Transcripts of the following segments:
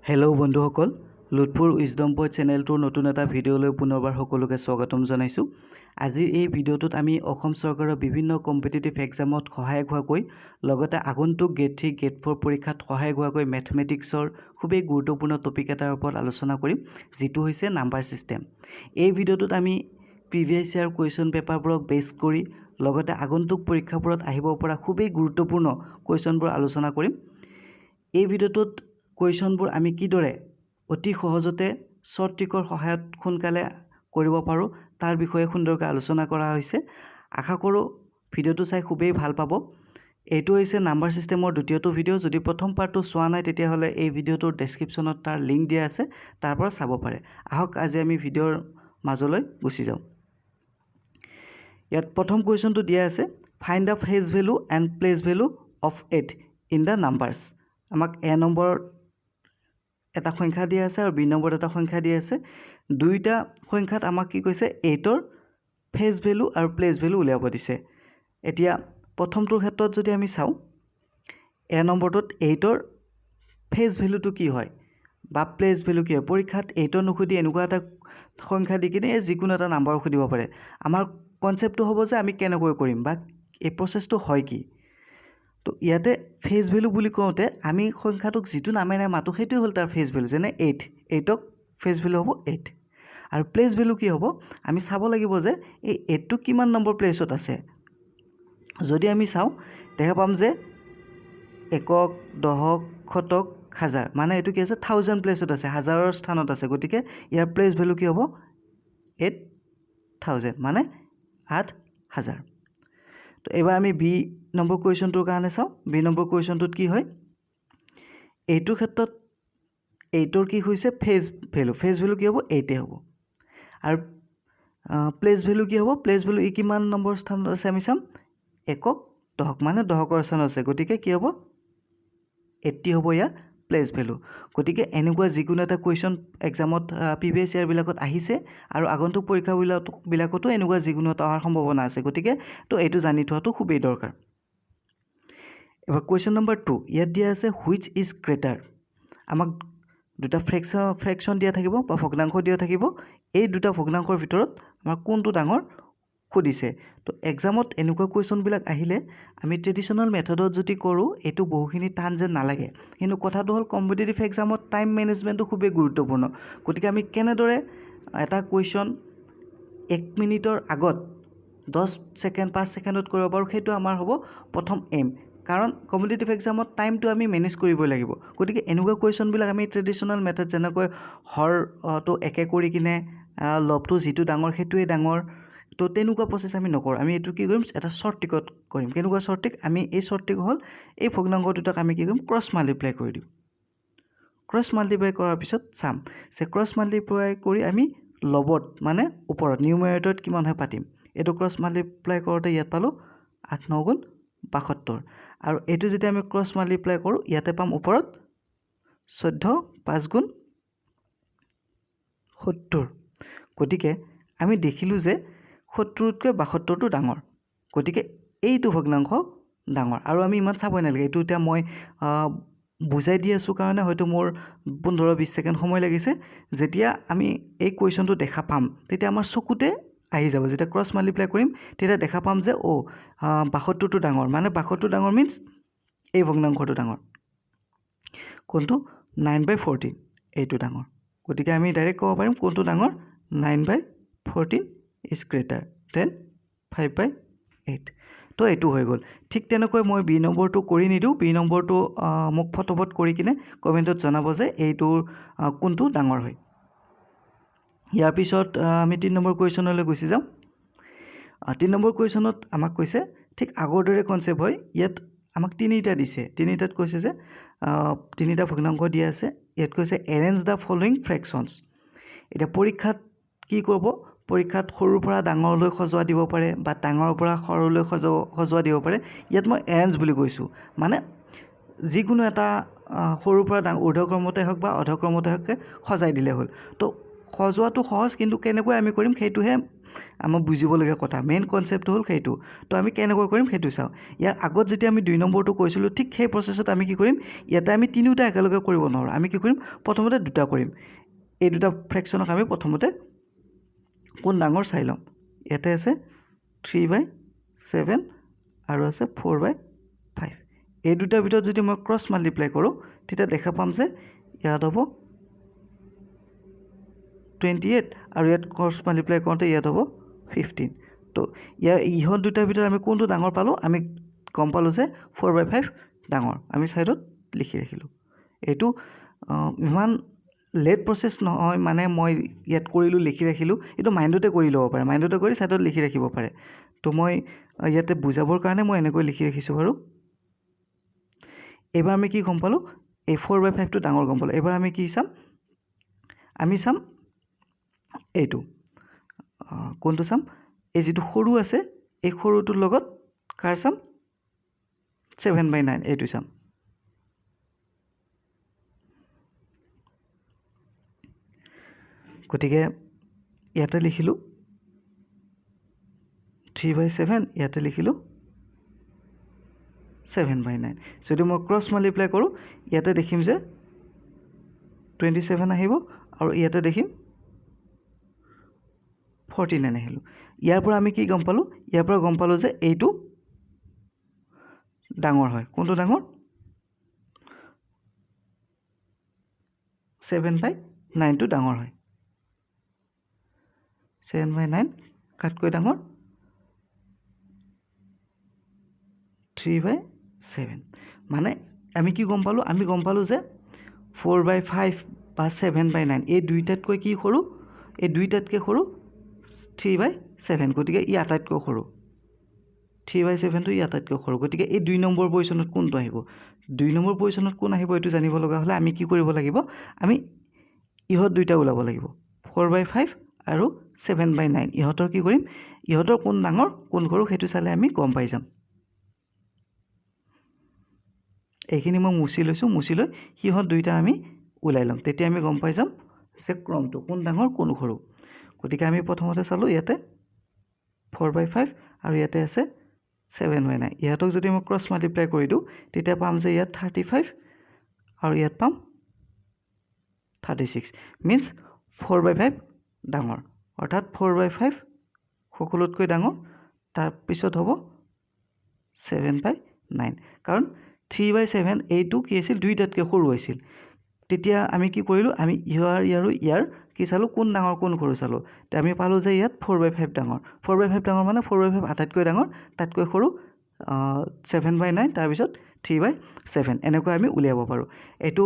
Hello' বন্ধুসকল, লুটপুৰ wisdom point চেনেলটোৰ নতুন এটা ভিডিঅ'লৈ পুনৰবাৰ সকলোকে স্বাগতম জনাইছোঁ। আজিৰ এই ভিডিঅ'টোত আমি অসম চৰকাৰৰ বিভিন্ন কম্পিটিটিভ এক্সামত সহায়ক হোৱাকৈ লগতে আগন্তুক গেট 3 গেট 4 পৰীক্ষাত সহায়ক হোৱাকৈ মেথমেটিক্সৰ খুবেই গুৰুত্বপূৰ্ণ টপিক এটাৰ ওপৰত আলোচনা কৰিম, যিটো হৈছে নাম্বাৰ ছিষ্টেম। এই ভিডিঅ'টোত আমি প্ৰিভিয়াছ ইয়াৰ কুৱেশ্যন পেপাৰবোৰক বেছ কৰি লগতে আগন্তুক পৰীক্ষাবোৰত আহিব পৰা খুবেই গুৰুত্বপূৰ্ণ কুৱেশ্যনবোৰ আলোচনা কৰিম। এই ভিডিঅ'টোত কুৱেশ্যনবোৰ আমি কিদৰে অতি সহজতে শ্বৰ্ট ট্ৰিকৰ সহায়ত সোনকালে কৰিব পাৰোঁ তাৰ বিষয়ে সুন্দৰকৈ আলোচনা কৰা হৈছে। আশা কৰোঁ ভিডিঅ'টো চাই খুবেই ভাল পাব। এইটো হৈছে নাম্বাৰ ছিষ্টেমৰ দ্বিতীয়টো ভিডিঅ'। যদি প্ৰথম পাৰ্টটো চোৱা নাই তেতিয়াহ'লে এই ভিডিঅ'টোৰ ডেছক্ৰিপশ্যনত তাৰ লিংক দিয়া আছে, তাৰ পৰা চাব পাৰে। আহক আজি আমি ভিডিঅ'ৰ মাজলৈ গুচি যাওঁ। ইয়াত প্ৰথম কুৱেশ্যনটো দিয়া আছে, find the phase value and place value of 8 in the numbers. আমাক এ নম্বৰত এটা সংখ্যা দিয়া আছে আৰু বি নম্বৰত এটা সংখ্যা দিয়া আছে। দুইটা সংখ্যাত আমাক কি কৈছে, 8ৰ ফেজ ভেলু আৰু প্লেচ ভেলু উলিয়াব দিছে। এতিয়া প্ৰথমটোৰ ক্ষেত্ৰত যদি আমি চাওঁ, এ নম্বৰটোত 8ৰ ফেজ ভেলুটো কি হয় বা প্লেচ ভেলু কি হয়। পৰীক্ষাত 8ৰ নুসুধি এনেকুৱা এটা সংখ্যা দি কিনে যিকোনো এটা নাম্বাৰ সুধিব পাৰে। আমাৰ কনচেপ্টটো হ'ব যে আমি কেনেকৈ কৰিম বা এই প্ৰচেছটো হয় কি। তো ইয়াতে ফেজ ভেলু বুলি কওঁতে আমি সংখ্যাটোক যিটো নামেৰে মাতোঁ সেইটোৱে হ'ল তাৰ ফেজ ভেলু। যেনে 8ক ফেজ ভেলু হ'ব 8। আৰু প্লেচ ভেলু কি হ'ব, আমি চাব লাগিব যে এই 8টো কিমান নম্বৰ প্লেচত আছে। যদি আমি চাওঁ দেখা পাম যে একক, দশক, শতক, হাজাৰ, মানে এইটো কি আছে 1000 প্লেচত আছে, হাজাৰৰ স্থানত আছে। গতিকে ইয়াৰ প্লেচ ভেলু কি হ'ব 8000, মানে 8000। তো এইবাৰ আমি বি নম্বৰ কুৱেশ্যনটোৰ কাৰণে চাওঁ। বি নম্বৰ কুৱেশ্যনটোত কি হয়, এইটোৰ ক্ষেত্ৰত 8ৰ কি হৈছে ফেজ ভেলু। ফেজ ভেলু কি হ'ব 8 হ'ব। আৰু প্লেচ ভেলু কি হ'ব, প্লেচ ভেলু ই কিমান নম্বৰ স্থানত আছে আমি চাম, একক, দশক, মানে দশকৰ স্থানত আছে। গতিকে কি হ'ব 80 হ'ব ইয়াৰ প্লেচ ভেলু। গতিকে এনেকুৱা যিকোনো এটা কুৱেশ্যন এক্সামত প্ৰিভিয়াছ ইয়াৰবিলাকত আহিছে আৰু আগন্তুক পৰীক্ষাবিলাকতো এনেকুৱা যিকোনো এটা অহাৰ সম্ভাৱনা আছে। গতিকে তো এইটো জানি থোৱাটো খুবেই দৰকাৰ। এবাৰ কুৱেশ্যন নম্বৰ 2, ইয়াত দিয়া আছে হুইচ ইজ গ্ৰেটাৰ। আমাক দুটা ফ্ৰেকশ্যন দিয়া থাকিব বা ভগ্নাংশ দিয়া থাকিব। এই দুটা ভগ্নাংশৰ ভিতৰত আমাৰ কোনটো ডাঙৰ সুধিছে। তো এক্সামত এনেকুৱা কুৱেশ্যনবিলাক আহিলে আমি ট্ৰেডিশ্যনেল মেথডত যদি কৰোঁ এইটো বহুখিনি টান যেন নালাগে। কিন্তু কথাটো হ'ল কম্পিটিটিভ এক্সামত টাইম মেনেজমেণ্টটো খুবেই গুৰুত্বপূৰ্ণ। গতিকে আমি কেনেদৰে এটা কুৱেশ্যন 1 মিনিটৰ আগত 10 ছেকেণ্ড 5 ছেকেণ্ডত কৰিব পাৰোঁ, সেইটো আমাৰ হ'ব প্ৰথম এইম। কাৰণ কম্পিটিটিভ এক্সামত টাইমটো আমি মেনেজ কৰিবই লাগিব। গতিকে এনেকুৱা কুৱেশ্যনবিলাক আমি ট্ৰেডিশ্যনেল মেথড যেনেকৈ হৰটো একে কৰি কিনে লবটো যিটো ডাঙৰ সেইটোৱে ডাঙৰ, তো তেনেকুৱা প্ৰচেছ আমি নকৰোঁ। আমি এইটো কি কৰিম, এটা শ্বৰ্ট ট্ৰিকত কৰিম। কেনেকুৱা শ্বৰ্ট ট্ৰিক, আমি এই শ্বৰ্ট ট্ৰিক হ'ল এই ভগ্নাংশ দুটাক আমি কি কৰিম, ক্ৰছ মাল্টিপ্লাই কৰি দিম। ক্ৰছ মাল্টিপ্লাই কৰাৰ পিছত চাম যে ক্ৰছ মাল্টিপ্লাই কৰি আমি লবত মানে ওপৰত নিউমাৰেটৰত কিমান হয় পাতিম। এইটো ক্ৰছ মাল্টিপ্লাই কৰোঁতে ইয়াত পালোঁ 8 9 গুণ 72। আৰু এইটো যেতিয়া আমি ক্ৰছ মাল্টিপ্লাই কৰোঁ ইয়াতে পাম ওপৰত 14 5 গুণ 70। গতিকে আমি দেখিলোঁ যে 70তকৈ 72টো ডাঙৰ। গতিকে এইটো ভগ্নাংশ ডাঙৰ। আৰু আমি ইমান চাবই নালাগে। এইটো এতিয়া মই বুজাই দি আছোঁ কাৰণে হয়তো মোৰ 15-20 ছেকেণ্ড সময় লাগিছে। যেতিয়া আমি এই কুৱেশ্যনটো দেখা পাম তেতিয়া আমাৰ চকুতে আহি যাব। যেতিয়া ক্ৰছ মাল্টিপ্লাই কৰিম তেতিয়া দেখা পাম যে 72টো ডাঙৰ, মানে 72 ডাঙৰ মিনছ এই ভগ্নাংশটো ডাঙৰ। কোনটো, 9/14 এইটো ডাঙৰ। গতিকে আমি ডাইৰেক্ট ক'ব পাৰিম কোনটো ডাঙৰ, 9/14 ইজ গ্ৰেটাৰ দেন 5/8। তো এইটো হৈ গ'ল। ঠিক তেনেকৈ মই বি নম্বৰটো কৰি নিদিওঁ। বি নম্বৰটো মোক ফটোবট কৰি কিনে কমেণ্টত জনাব যে এইটোৰ কোনটো ডাঙৰ হয়। ইয়াৰ পিছত আমি 3 নম্বৰ কুৱেশ্যনলৈ গুচি যাওঁ। 3 নম্বৰ কুৱেশ্যনত আমাক কৈছে ঠিক আগৰ দৰে কনচেপ্ট হয়। ইয়াত আমাক তিনিটা দিছে। তিনিটাত কৈছে যে তিনিটা ভগ্নাংশ দিয়া আছে। ইয়াত কৈছে এৰেঞ্জ দ্য ফলোয়িং ফ্ৰেকশ্যনছ। এতিয়া পৰীক্ষাত কি কৰিব, পৰীক্ষাত সৰুৰ পৰা ডাঙৰলৈ সজোৱা দিব পাৰে বা ডাঙৰৰ পৰা সৰুলৈ সজোৱা দিব পাৰে। ইয়াত মই এৰেঞ্জ বুলি কৈছোঁ, মানে যিকোনো এটা সৰুৰ পৰা ঊৰ্ধ্বক্ৰমতে হওক বা অধক্ৰমতে হওক সজাই দিলে হ'ল। তো সজোৱাটো সহজ, কিন্তু কেনেকৈ আমি কৰিম সেইটোহে আমাৰ বুজিবলগীয়া কথা মেইন কনচেপ্টটো হ'ল সেইটো তো আমি কেনেকৈ কৰিম সেইটো চাওঁ ইয়াৰ আগত যেতিয়া আমি 2 নম্বৰটো কৈছিলোঁ ঠিক সেই প্ৰচেছত আমি কি কৰিম ইয়াতে আমি তিনিটা একেলগে কৰিব নোৱাৰোঁ আমি কি কৰিম প্ৰথমতে দুটা কৰিম এই দুটা ফ্ৰেকশ্যনক আমি প্ৰথমতে কোন ডাঙৰ চাই ল'ম ইয়াতে আছে 3/7 আৰু আছে 4/5 এই দুটাৰ ভিতৰত যদি মই ক্ৰছ মাল্টিপ্লাই কৰোঁ তেতিয়া দেখা পাম যে ইয়াত হ'ব 28 আৰু ইয়াত ক্ৰছ মাল্টিপ্লাই কৰোঁতে ইয়াত হ'ব 15 তো ইহঁত দুটাৰ ভিতৰত আমি কোনটো ডাঙৰ পালোঁ আমি গম পালোঁ যে 4/5 ডাঙৰ আমি ছাইডত লিখি ৰাখিলোঁ এইটো ইমান লেট প্ৰচেছ নহয় মানে মই ইয়াত কৰিলোঁ লিখি ৰাখিলোঁ এইটো মাইণ্ডতে কৰি ল'ব পাৰে মাইণ্ডতে কৰি ছাইডত লিখি ৰাখিব পাৰে তো মই ইয়াতে বুজাবৰ কাৰণে মই এনেকৈ লিখি ৰাখিছোঁ বাৰু এইবাৰ আমি কি গম পালোঁ এই 4/5টো ডাঙৰ গম পালোঁ এইবাৰ আমি কি চাম আমি চাম এইটো কোনটো চাম এই যিটো সৰু আছে এই সৰুটোৰ লগত কাৰ চাম 7/9 এইটো চাম গতিকে ইয়াতে লিখিলোঁ 3/7 ইয়াতে লিখিলোঁ 7/9 যদি মই ক্ৰছ মাল্টিপ্লাই কৰোঁ ইয়াতে দেখিম যে 27 আহিব আৰু ইয়াতে দেখিম 49 আহিলোঁ ইয়াৰ পৰা আমি কি গম পালোঁ ইয়াৰ পৰা গম পালোঁ যে এইটো ডাঙৰ হয় কোনটো ডাঙৰ 7/9টো ডাঙৰ হয় 7/9 কাতকৈ ডাঙৰ 3/7 মানে আমি কি গম পালোঁ আমি গম পালোঁ যে 4/5 বা 7/9 এই দুইটাতকৈ কি সৰু এই দুইটাতকৈ সৰু 3/7 গতিকে ই আটাইতকৈ সৰু 3/7টো ই আটাইতকৈ সৰু গতিকে এই 2 নম্বৰ পজিশ্যনত কোনটো আহিব 2 নম্বৰ পজিশ্যনত কোন আহিব এইটো জানিব লগা হ'লে আমি কি কৰিব লাগিব আমি ইহঁত দুইটা ওলাব লাগিব 4/5 আৰু 7/9 ইহঁতৰ কি কৰিম ইহঁতৰ কোন ডাঙৰ কোন সৰু সেইটো চালে আমি গম পাই যাম এইখিনি মই মুছি লৈছোঁ মুছি লৈ সিহঁত দুইটা আমি ওলাই ল'ম তেতিয়া আমি গম পাই যাম যে ক্ৰমটো কোন ডাঙৰ কোন সৰু গতিকে আমি প্ৰথমতে চালোঁ ইয়াতে 4/5 আৰু ইয়াতে আছে 7/9 ইহঁতক যদি মই ক্ৰছ মাল্টিপ্লাই কৰি দিওঁ তেতিয়া পাম যে ইয়াত 35 আৰু ইয়াত পাম 36 মিন্স 4/5 ডাঙৰ অৰ্থাৎ 4/5 সকলোতকৈ ডাঙৰ তাৰপিছত হ'ব 7/9 কাৰণ 3/7 এইটো কি আছিল দুইটাতকৈ সৰু হৈছিল তেতিয়া আমি কি কৰিলোঁ আমি ইয়াৰ কি চালোঁ কোন ডাঙৰ কোন সৰু চালোঁ তে আমি পালোঁ যে ইয়াত 4/5 ডাঙৰ 4/5 ডাঙৰ মানে 4/5 আটাইতকৈ ডাঙৰ তাতকৈ সৰু 7/9 তাৰপিছত 3/7 এনেকৈ আমি উলিয়াব পাৰোঁ এইটো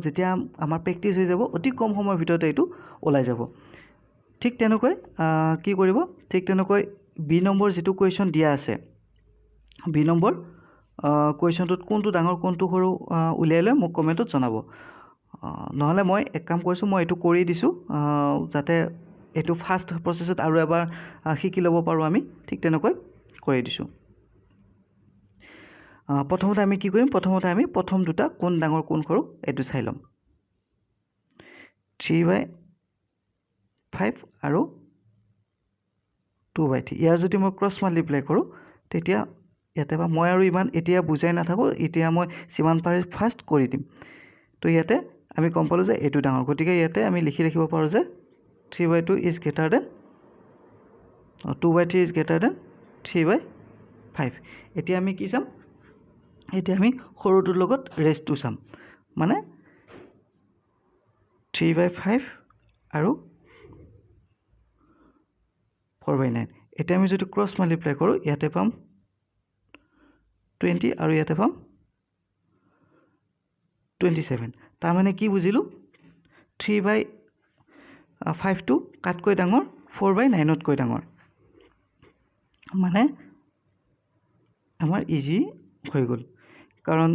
যেতিয়া আমাৰ প্ৰেক্টিছ হৈ যাব অতি কম সময়ৰ ভিতৰতে এইটো ওলাই যাব ঠিক তেনেকৈ কি কৰিব ঠিক তেনেকৈ বি নম্বৰ যিটো কুৱেশ্যন দিয়া আছে বি নম্বৰ কুৱেশ্যনটোত কোনটো ডাঙৰ কোনটো সৰু উলিয়াই লৈ মোক কমেণ্টত জনাব নহ'লে মই এক কাম কৰিছোঁ মই এইটো কৰি দিছোঁ যাতে এইটো ফাৰ্ষ্ট প্ৰচেছত আৰু এবাৰ শিকি ল'ব পাৰোঁ আমি ঠিক তেনেকৈ কৰি দিছোঁ প্ৰথমতে আমি কি কৰিম প্ৰথমতে আমি প্ৰথম দুটা কোন ডাঙৰ কোন সৰু এইটো চাই ল'ম 3/5 আৰু 2/3 ইয়াৰ যদি মই ক্ৰছ মাল্টিপ্লাই কৰোঁ তেতিয়া ইয়াতে বা মই আৰু ইমান এতিয়া বুজাই নাথাকোঁ এতিয়া মই যিমান পাৰি ফাৰ্ষ্ট কৰি দিম তো ইয়াতে আমি গম পালোঁ যে এইটো ডাঙৰ গতিকে ইয়াতে আমি লিখি ৰাখিব পাৰোঁ যে 3/2 is greater than 2/3 is greater than 3/5 এতিয়া আমি কি চাম এতিয়া আমি সৰুটোৰ লগত ৰেষ্টটো চাম মানে 3/5 আৰু 4/9 এতিয়া আমি যদি ক্ৰছ মাল্টিপ্লাই কৰোঁ ইয়াতে পাম 20 আৰু ইয়াতে পাম 27 তাৰমানে কি বুজিলোঁ 3/5টো কাতকৈ ডাঙৰ 4/9তকৈ ডাঙৰ মানে আমাৰ ইজি হৈ গ'ল কাৰণ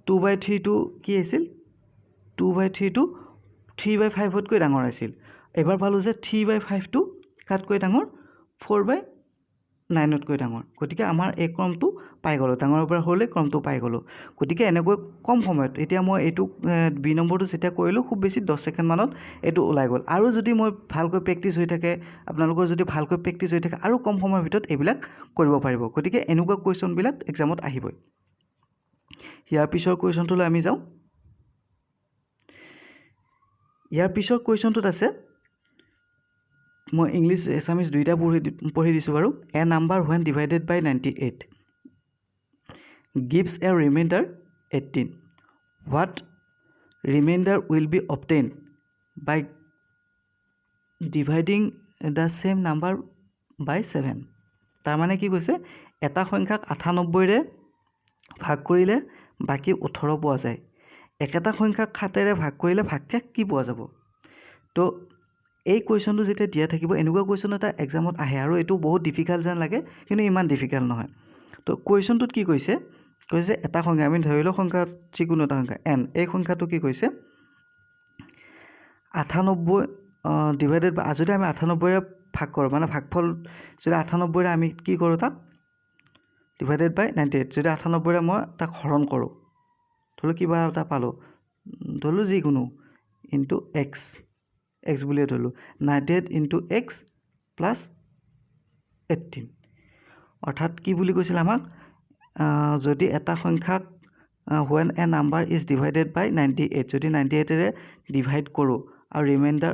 2/3টো কি আছিল 2/3টো 3/5তকৈ ডাঙৰ আছিল এবাৰ পালোঁ যে 3/5টো কাতকৈ ডাঙৰ 4/9 9তকৈ ডাঙৰ গতিকে আমাৰ এই ক্ৰমটো পাই গ'লোঁ ডাঙৰৰ পৰা সৰুলৈ ক্ৰমটো পাই গ'লোঁ গতিকে এনেকৈ কম সময়ত এতিয়া মই এইটো বি নম্বৰটো যেতিয়া কৰিলোঁ খুব বেছি 10 ছেকেণ্ডমানত এইটো ওলাই গ'ল আৰু যদি মই ভালকৈ প্ৰেক্টিছ হৈ থাকে আপোনালোকৰ যদি ভালকৈ প্ৰেক্টিছ হৈ থাকে আৰু কম সময়ৰ ভিতৰত এইবিলাক কৰিব পাৰিব গতিকে এনেকুৱা কুৱেশ্যনবিলাক এক্সামত আহিবই ইয়াৰ পিছৰ কুৱেশ্যনটোলৈ আমি যাওঁ ইয়াৰ পিছৰ কুৱেশ্যনটোত আছে মই ইংলিছ এছামিজ দুইটা পঢ়ি দিছোঁ বাৰু এ number when divided by 98 gives a remainder 18 what remainder will be obtained by dividing the same number by 7 তাৰ মানে কি কৈছে এটা সংখ্যাক 98ৰে ভাগ কৰিলে বাকি 18 পোৱা যায় একেটা সংখ্যাক 7ৰে ভাগ কৰিলে ভাগশেষ কি পোৱা যাব তো এই কুৱেশ্যনটো যেতিয়া দিয়া থাকিব এনেকুৱা কুৱেশ্যন এটা এক্সামত আহে আৰু এইটো বহুত ডিফিকাল্ট যেন লাগে কিন্তু ইমান ডিফিকাল্ট নহয় তো কুৱেশ্যনটোত কি কৈছে এটা সংখ্যা আমি ধৰি লওঁ সংখ্যা যিকোনো এটা সংখ্যা n এই সংখ্যাটো কি কৈছে 98 ডিভাইডেড বাই যদি আমি 98ৰে ভাগ কৰোঁ মানে ভাগফল যদি 98ৰে আমি কি কৰোঁ তাক ডিভাইডেড বাই 98 যদি 98ৰে মই তাক হৰণ কৰোঁ ধৰি লওঁ কিবা এটা পালোঁ ধৰি লওঁ যিকোনো ইনটু x বুলিয়ে ধৰিলোঁ 98 ইনটু x প্লাছ 18 অৰ্থাৎ কি বুলি কৈছিল আমাক যদি এটা সংখ্যাক when a number is divided by 98 যদি 98ৰে ডিভাইড কৰোঁ আৰু ৰিমাইণ্ডাৰ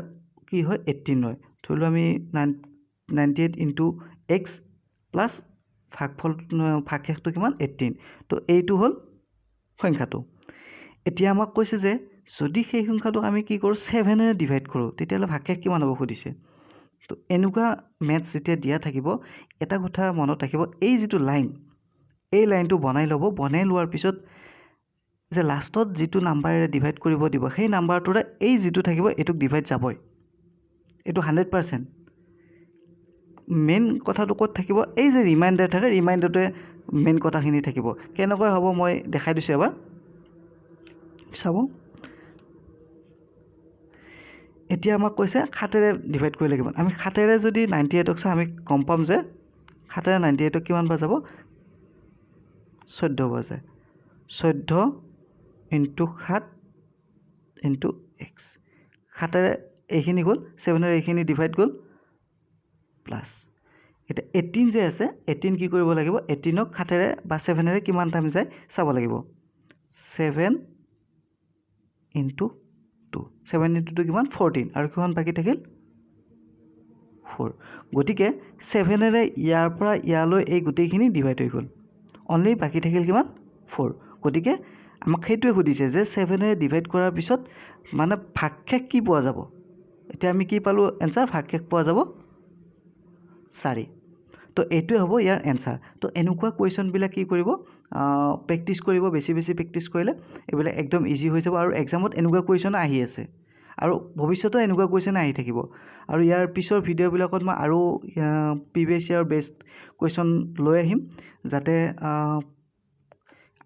কি হয় 18 হয় ধৰিলোঁ আমি 98 ইনটু x প্লাছ ভাগশেষটো কিমান 18 তো এইটো হ'ল সংখ্যাটো এতিয়া আমাক কৈছে যে যদি সেই সংখ্যাটোক আমি কি কৰোঁ 7ৰে ডিভাইড কৰোঁ তেতিয়াহ'লে ভাগশেষ কিমান হ'ব সুধিছে তো এনেকুৱা মেথছ যেতিয়া দিয়া থাকিব এটা কথা মনত ৰাখিব এই যিটো লাইন এই লাইনটো বনাই ল'ব বনাই লোৱাৰ পিছত যে লাষ্টত যিটো নাম্বাৰেৰে ডিভাইড কৰিব দিব সেই নাম্বাৰটোৰে এই যিটো থাকিব এইটোক ডিভাইড যাবই এইটো 100% মেইন কথাটো ক'ত থাকিব এই যে ৰিমাইণ্ডাৰ থাকে ৰিমাইণ্ডাৰটোৱে মেইন কথাখিনি থাকিব কেনেকৈ হ'ব মই দেখাই দিছোঁ এবাৰ চাব এতিয়া আমাক কৈছে 7ৰে ডিভাইড কৰিলে কিমান আমি 7ৰে যদি 98ক চাওঁ আমি গম পাম যে 7ৰে 98ক কিমান পোৱা যাব 14 পোৱা যায় 14 ইনটু 7 ইনটু x 7ৰে এইখিনি গ'ল 7ৰে এইখিনি ডিভাইড গ'ল প্লাছ এতিয়া 18 যে আছে 18 কি কৰিব লাগিব 18ক 7ৰে বা 7ৰে কিমান টাইম যায় চাব লাগিব 7 ইনটু 2 7 ইনটু 2 কিমান 14 আৰু কিমান বাকি থাকিল 4 গতিকে 7ৰে ইয়াৰ পৰা ইয়ালৈ এই গোটেইখিনি ডিভাইড হৈ গ'ল অনলি বাকি থাকিল কিমান 4 গতিকে আমাক সেইটোৱে সুধিছে যে 7ৰে ডিভাইড কৰাৰ পিছত মানে ভাগশেষ কি পোৱা যাব এতিয়া আমি কি পালোঁ এনসাৰ ভাগশেষ পোৱা যাব 4 তো এইটোৱে হ'ব ইয়াৰ এনসাৰ তো এনেকুৱা কুৱেশ্যনবিলাক কি কৰিব প্ৰেক্টিছ কৰিব বেছি প্ৰেক্টিছ কৰিলে এইবিলাক একদম ইজি হৈ যাব আৰু এক্সামত এনেকুৱা কুৱেশ্যন আহি আছে আৰু ভৱিষ্যতেও এনেকুৱা কুৱেশ্যন আহি থাকিব আৰু ইয়াৰ পিছৰ ভিডিঅ'বিলাকত মই আৰু প্ৰিভিয়াছ ইয়াৰ বেষ্ট কুৱেশ্যন লৈ আহিম যাতে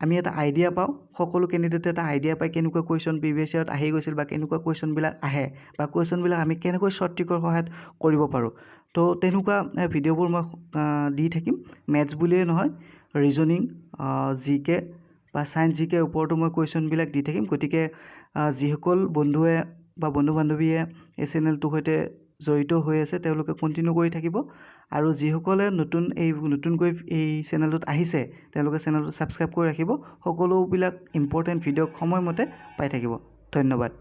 আমি এটা আইডিয়া পাওঁ সকলো কেণ্ডিডেটে এটা আইডিয়া পায় কেনেকুৱা কুৱেশ্যন প্ৰিভিয়াছ ইয়াৰত আহি গৈছিল বা কেনেকুৱা কুৱেশ্যনবিলাক আহে বা কুৱেশ্যনবিলাক আমি কেনেকৈ শ্বৰ্ট ট্ৰিকৰ সহায়ত কৰিব পাৰোঁ তো তেনেকুৱা ভিডিঅ'বোৰ মই দি থাকিম মেথছ বুলিয়ে নহয় ৰিজনিং জিকে বা সায়েন্স জিকে ওপৰতো মই কুৱেশ্যনবিলাক দি থাকিম গতিকে যিসকল বন্ধুৱে বা বন্ধু বান্ধৱীয়ে এই চেনেলটোৰ সৈতে জড়িত হৈ আছে তেওঁলোকে কণ্টিনিউ কৰি থাকিব আৰু যিসকলে নতুনকৈ এই চেনেলটোত আহিছে তেওঁলোকে চেনেলটো ছাবস্ক্ৰাইব কৰি ৰাখিব সকলোবিলাক ইম্পৰ্টেণ্ট ভিডিঅ' সময়মতে পাই থাকিব ধন্যবাদ